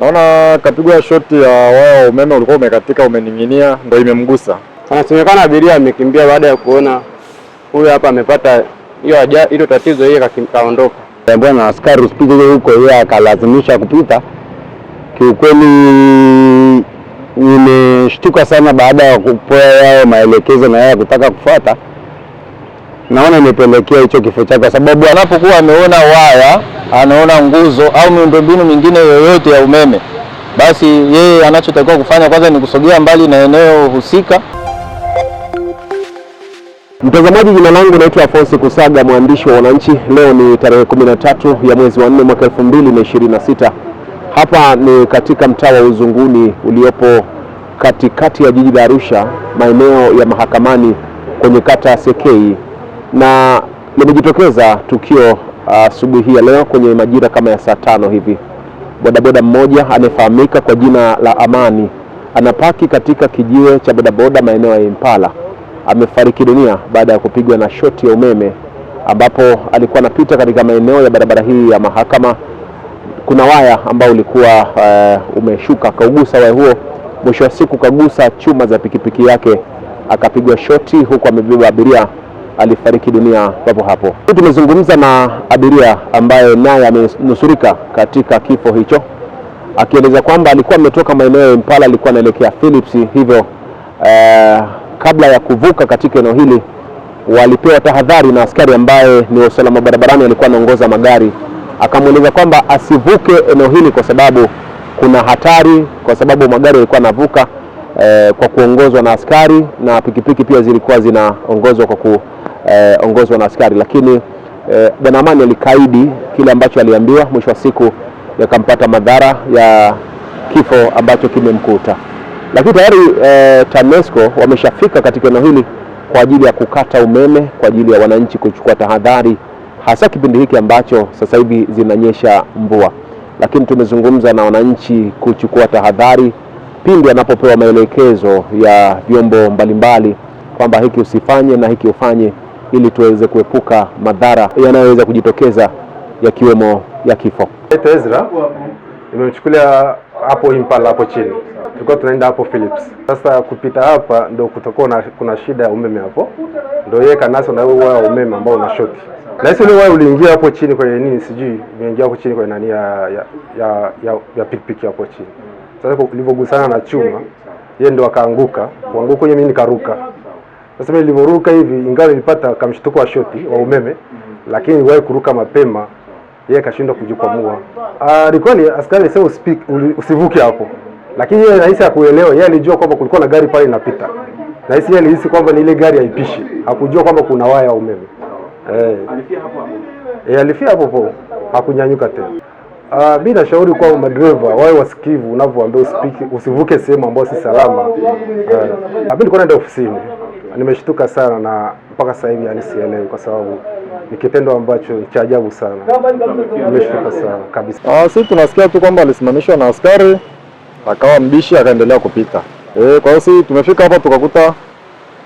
Naona kapigwa shoti ya waya umeme ulikuwa umekatika, umening'inia, ndio imemgusa. Anasemekana abiria amekimbia baada ya kuona huyu hapa amepata hilo tatizo, yeye kaondoka. Bwana na askari usipite huko, yeye akalazimisha kupita. Kiukweli nimeshtuka sana baada ya kupewa yao maelekezo na yeye kutaka kufuata. Naona imepelekea hicho kifo chake, kwa sababu anapokuwa ameona waya, anaona nguzo au miundombinu mingine yoyote ya umeme, basi yeye anachotakiwa kufanya kwanza ni kusogea mbali na eneo husika. Mtazamaji, jina langu naitwa Afonsi Kusaga, mwandishi wa Wananchi. Leo ni tarehe 13 ya mwezi wa 4 mwaka 2026. Hapa ni katika mtaa wa Uzunguni uliopo katikati ya jiji la Arusha, maeneo ya Mahakamani kwenye kata ya Sekei, na limejitokeza tukio asubuhi ya leo kwenye majira kama ya saa 5 hivi. Bodaboda mmoja anayefahamika kwa jina la Amani anapaki katika kijiwe cha bodaboda maeneo ya Impala amefariki dunia baada ya kupigwa na shoti ya umeme, ambapo alikuwa anapita katika maeneo ya barabara hii ya Mahakama. Kuna waya ambao ulikuwa umeshuka, kaugusa waya huo, mwisho wa siku kagusa chuma za pikipiki yake, akapigwa shoti huku amebeba abiria, alifariki dunia papo hapo. Tumezungumza na abiria ambaye naye amenusurika katika kifo hicho, akieleza kwamba alikuwa ametoka maeneo ya Impala, alikuwa anaelekea Philips, hivyo kabla ya kuvuka katika eneo hili walipewa tahadhari na askari ambaye ni usalama barabarani, alikuwa anaongoza magari. Akamweleza kwamba asivuke eneo hili kwa sababu kuna hatari, kwa sababu magari yalikuwa yanavuka kwa kuongozwa na askari, na pikipiki pia zilikuwa zinaongozwa kwa kuongozwa na askari. Lakini Bwana Amani alikaidi kile ambacho aliambiwa, mwisho wa siku yakampata madhara ya kifo ambacho kimemkuta. Lakini tayari TANESCO wameshafika katika eneo hili kwa ajili ya kukata umeme, kwa ajili ya wananchi kuchukua tahadhari, hasa kipindi hiki ambacho sasa hivi zinanyesha mvua. Lakini tumezungumza na wananchi kuchukua tahadhari pindi anapopewa maelekezo ya vyombo mbalimbali kwamba hiki usifanye na hiki ufanye, ili tuweze kuepuka madhara yanayoweza kujitokeza yakiwemo ya kifo. Ezra nimemchukulia hapo Impala hapo chini. Tulikuwa tunaenda hapo Philips. Sasa kupita hapa ndio kutakuwa kuna shida ya umeme hapo. Ndio yeye kanasa na waya wa umeme ambao una shoti. Na hizo ile waya uliingia hapo chini kwenye nini sijui, imeingia hapo chini kwenye nani ya pikipiki hapo chini. Sasa ulivogusana na chuma, yeye ndio akaanguka. Kuanguka mimi nikaruka. Sasa mimi nilivoruka hivi, ingawa nilipata kamshtuko wa shoti wa umeme, lakini waya kuruka mapema, yeye kashindwa kujikwamua. Alikuwa ni askari sasa usivuke hapo. Lakini yeye rahisi hakuelewa, yeye alijua kwamba kulikuwa na gari pale linapita. Na yeye alihisi kwamba ni ile gari haipishi. Hakujua kwamba kuna waya wa umeme. Alifia hapo hapo. Alifia hapo hapo. Hakunyanyuka tena. Mimi nashauri kwa madereva wawe wasikivu unavyoambia usivuke sehemu ambayo si salama. Mimi nilikuwa naenda ofisini. Nimeshtuka sana na mpaka sasa hivi sielewi kwa sababu ni kitendo ambacho cha ajabu sana. Nimeshtuka sana kabisa. Sisi tunasikia tu kwamba alisimamishwa na askari, akawa mbishi, akaendelea kupita. Kwa hiyo sisi tumefika hapa tukakuta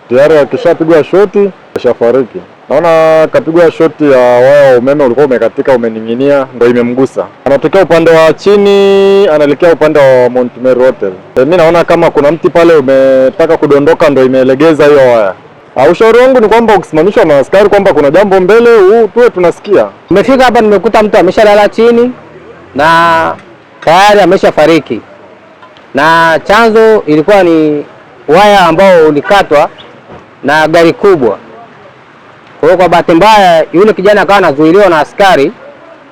tayari akishapigwa shoti, ashafariki. Naona kapigwa shoti ya waya wa umeme ulikuwa umekatika, umening'inia, ndio imemgusa. Anatokea upande wa chini, anaelekea upande wa Mount Meru Hotel. Mimi naona kama kuna mti pale umetaka kudondoka, ndio imelegeza hiyo waya. Ushauri wangu ni kwamba ukisimamishwa na askari kwamba kuna jambo mbele, tuwe tunasikia. Nimefika hapa nimekuta mtu ameshalala chini na tayari ameshafariki. Na chanzo ilikuwa ni waya ambao ulikatwa na gari kubwa. Kwa hiyo kwa bahati mbaya yule kijana akawa anazuiliwa na askari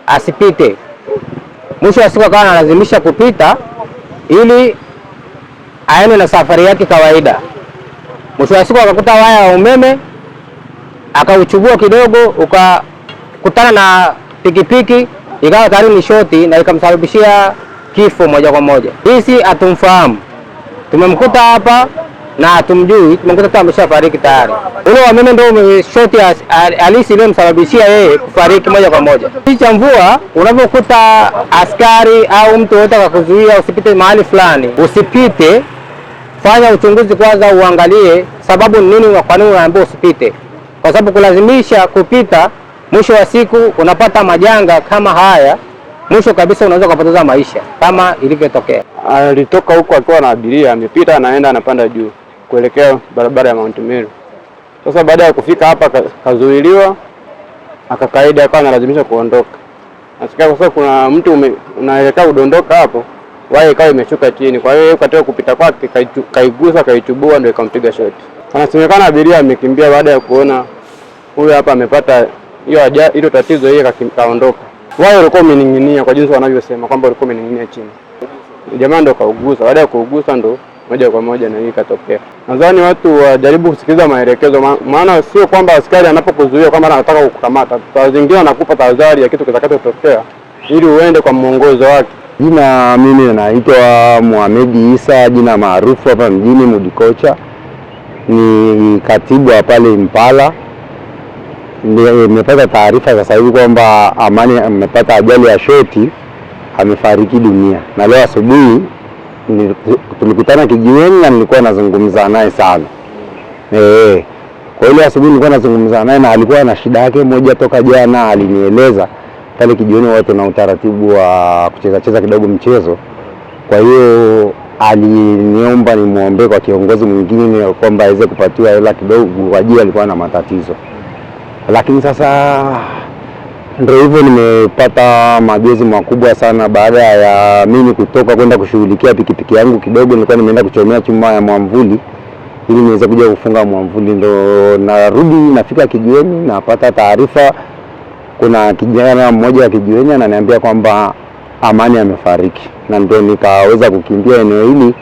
asipite. Mwisho wa siku akawa analazimisha kupita ili aende na safari yake kawaida. Mwisho wa siku akakuta waya wa umeme, akauchubua kidogo, ukakutana na pikipiki, ikawa tayari ni shoti na ikamsababishia kifo moja kwa moja. Sisi hatumfahamu. Tumemkuta hapa na hatumjui, tumemkuta tu ameshafariki tayari. Ule wa umeme ndio shoti halisi ile msababishia yeye kufariki moja kwa moja. Cha mvua unapokuta askari au mtu yote akakuzuia usipite mahali fulani, usipite. Fanya uchunguzi kwanza, uangalie sababu ni nini, kwa nini unaambiwa usipite. Kwa sababu kulazimisha kupita, mwisho wa siku unapata majanga kama haya mwisho kabisa unaweza kupoteza maisha kama ilivyotokea. Alitoka huko akiwa na abiria, amepita anaenda anapanda juu kuelekea barabara ya Mount Meru. Sasa baada ya kufika hapa kazuiliwa, akakaidi akawa analazimisha kuondoka. Nasikia sasa kuna mtu unaelekea kudondoka hapo, waya ikawa imeshuka chini. Kwa hiyo katika kupita kwake kaigusa kaichubua, ndio ikampiga shoti. Anasemekana abiria amekimbia baada ya kuona huyu hapa amepata hilo tatizo, yeye kaondoka. Waya ulikuwa umening'inia kwa jinsi wanavyosema kwamba ulikuwa umening'inia chini. Jamaa ndo kaugusa, baada ya kuugusa ndo moja kwa moja na hii katokea. Nadhani watu wajaribu kusikiliza maelekezo, maana sio kwamba askari anapokuzuia kwamba anataka kukukamata. Saa zingine anakupa tahadhari ya kitu kitakachotokea ili uende kwa mwongozo wake. Jina mimi naitwa Mohamed Isa, jina maarufu hapa mjini Mudikocha. Ni katibu wa pale Impala. Nimepata taarifa sasa hivi kwamba Amani amepata ajali ya shoti, amefariki dunia. Na leo asubuhi tulikutana kijiweni na nilikuwa nazungumza naye sana. Kwa hiyo asubuhi nilikuwa nazungumza naye na alikuwa na shida yake moja toka jana, alinieleza pale kijiweni watu na utaratibu wa kucheza kidogo mchezo. Kwa hiyo aliniomba nimuombe kwa kiongozi mwingine kwamba aweze kupatiwa hela kidogo kwa ajili alikuwa na matatizo. Lakini sasa ndio hivyo, nimepata magezi makubwa sana baada ya mimi kutoka kwenda kushughulikia pikipiki yangu kidogo. Nilikuwa nimeenda kuchomea chuma ya mwamvuli ili niweze kuja kufunga mwamvuli, ndo narudi nafika kijiweni, napata taarifa kuna kijana mmoja wa kijiweni ananiambia kwamba Amani amefariki, na ndio nikaweza kukimbia eneo hili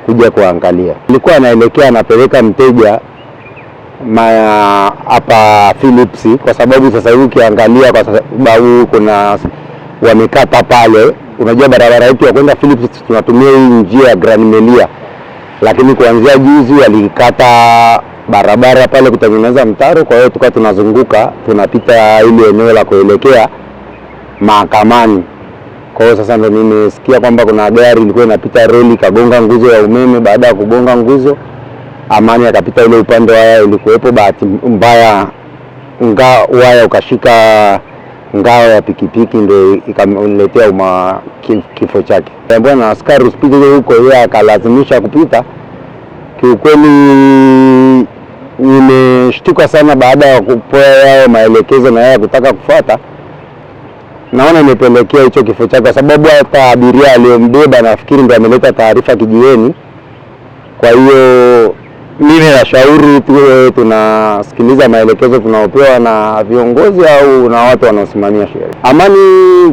kuja kuangalia. Nilikuwa naelekea napeleka mteja hapa Philips, kwa sababu sasa hivi ukiangalia, kwa sababu kuna wamekata pale, unajua barabara yetu ya kwenda Philips tunatumia hii njia ya Grand Melia, lakini kuanzia juzi walikata barabara pale kutengeneza mtaro. Kwa hiyo tukawa tunazunguka tunapita ile eneo la kuelekea mahakamani. Kwa hiyo sasa ndio nimesikia kwamba kuna gari ilikuwa inapita reli kagonga nguzo ya umeme. Baada ya kugonga nguzo, Amani akapita ile upande waya ilikuwepo, bahati mbaya waya ukashika ngao ya pikipiki, ndio ikamletea kifo chake. Bwana na askari usipite huko, yeye akalazimisha kupita. Kiukweli nimeshtuka sana baada ya kupewa yao maelekezo na yeye kutaka kufuata. Naona imepelekea hicho kifo chake, kwa sababu hata abiria aliyombeba nafikiri ndio ameleta taarifa kijiweni. Kwa hiyo mimi nashauri tuwe tunasikiliza maelekezo tunaopewa na viongozi au na watu wanaosimamia sheria. Amani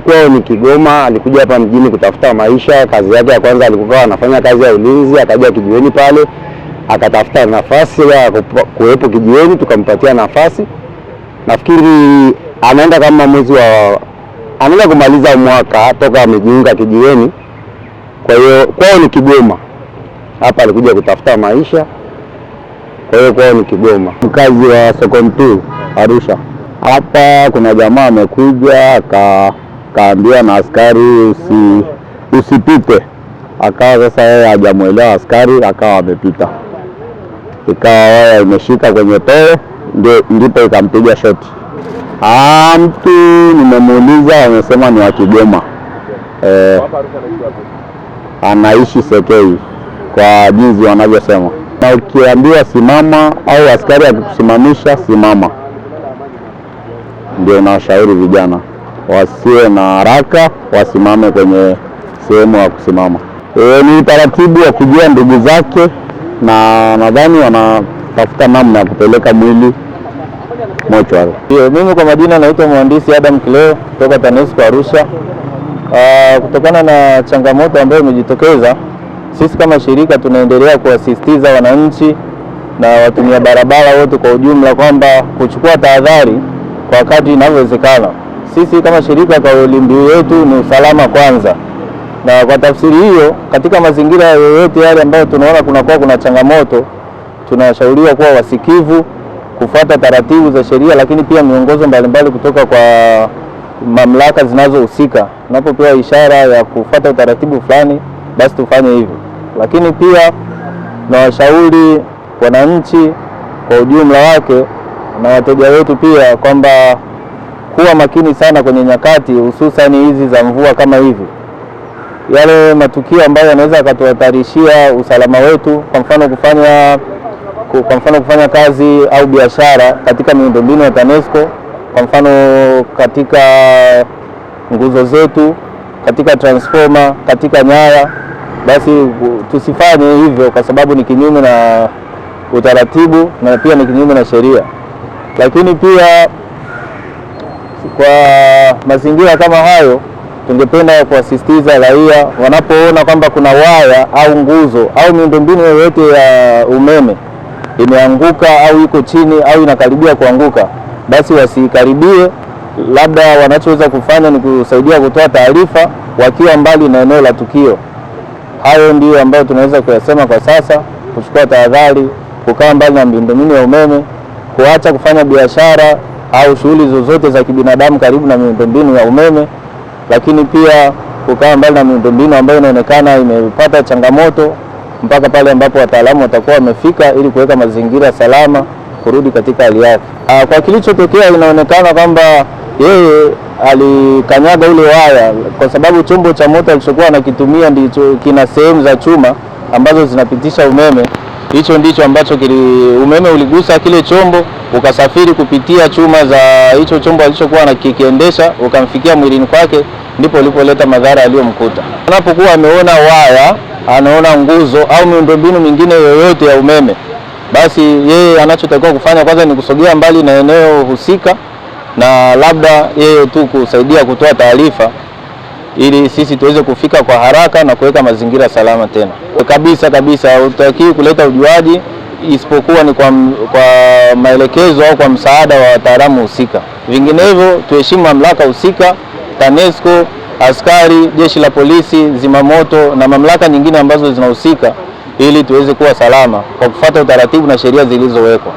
kwao ni Kigoma, alikuja hapa mjini kutafuta maisha. Kazi yake ya kwanza alikuwa anafanya kazi ya ulinzi, akaja kijiweni pale akatafuta nafasi ya kuwepo kijiweni, tukampatia nafasi. Nafikiri anaenda kama anaenda kumaliza mwaka toka amejiunga kijiweni. Kwa hiyo kwao ni Kigoma, hapa alikuja kutafuta maisha. Kwa hiyo kwao ni Kigoma. Mkazi wa Sokomtu Arusha. Hapa kuna jamaa amekuja akaambiwa na askari usipite. Akawa sasa yeye hajamuelewa askari, akawa amepita. Ikawa waya imeshika kwenye too, ndipo ikampiga shoti. Mtu nimemuuliza amesema ni wa Kigoma. Anaishi Sekei kwa jinsi wanavyosema. Na ukiambiwa simama au askari akikusimamisha simama. Ndio nawashauri vijana wasiwe na haraka, wasimame kwenye sehemu ya kusimama. Ni utaratibu wa kujua ndugu zake, na nadhani wanatafuta namna ya kupeleka mwili mochwari. Mimi kwa majina naitwa Mhandisi Adam Kileo kutoka TANESCO Arusha. Kutokana na changamoto ambayo imejitokeza, sisi kama shirika tunaendelea kuwasisitiza wananchi na watumia barabara wote kwa ujumla kwamba kuchukua tahadhari kwa wakati inavyowezekana. Sisi kama shirika, kauli mbiu yetu ni usalama kwanza, na kwa tafsiri hiyo, katika mazingira yoyote yale ambayo tunaona kuna changamoto, tunashauriwa kuwa wasikivu, kufuata taratibu za sheria, lakini pia miongozo mbalimbali kutoka kwa mamlaka zinazohusika. Tunapopewa ishara ya kufuata utaratibu fulani, basi tufanye hivyo. Lakini pia tunawashauri wananchi kwa ujumla wake na wateja wetu pia kwamba kuwa makini sana kwenye nyakati hususani hizi za mvua kama hivi. Yale matukio ambayo yanaweza yakatuhatarishia usalama wetu, kwa mfano kufanya kazi au biashara katika miundombinu ya TANESCO, kwa mfano katika nguzo zetu, katika transformer, katika nyaya, basi tusifanye hivyo kwa sababu ni kinyume na utaratibu na pia ni kinyume na sheria. Lakini pia kwa mazingira kama hayo, tungependa kuwasisitiza raia wanapoona kwamba kuna waya au nguzo au miundombinu yoyote ya umeme imeanguka au iko chini au inakaribia kuanguka, basi wasikaribie. Labda wanachoweza kufanya ni kusaidia kutoa taarifa wakiwa mbali na eneo la tukio. Hayo ndio ambayo tunaweza kuyasema kwa sasa: kuchukua tahadhari, kukaa mbali na miundombinu ya umeme, kuacha kufanya biashara au shughuli zozote za kibinadamu karibu na miundombinu ya umeme, lakini pia kukaa mbali na miundombinu ambayo inaonekana imepata changamoto mpaka pale ambapo wataalamu watakuwa wamefika ili kuweka mazingira salama kurudi katika hali yake. Kwa kilichotokea, inaonekana kwamba yeye alikanyaga ule waya kwa sababu chombo cha moto alichokuwa anakitumia ndicho kina sehemu za chuma ambazo zinapitisha umeme. Hicho ndicho ambacho umeme uligusa kile chombo ukasafiri kupitia chuma za hicho chombo alichokuwa anakiendesha ukamfikia mwilini kwake, ndipo ulipoleta madhara aliyomkuta. Anapokuwa ameona waya, anaona nguzo au miundombinu mingine yoyote ya umeme, basi yeye anachotakiwa kufanya kwanza ni kusogea mbali na eneo husika, na labda yeye tu kusaidia kutoa taarifa ili sisi tuweze kufika kwa haraka na kuweka mazingira salama tena. Kabisa hutakiwi kuleta ujuaji isipokuwa ni kwa maelekezo au kwa msaada wa wataalamu husika. Vinginevyo tuheshimu mamlaka husika, TANESCO, askari, jeshi la polisi, zimamoto na mamlaka nyingine ambazo zinahusika, ili tuweze kuwa salama kwa kufuata utaratibu na sheria zilizowekwa.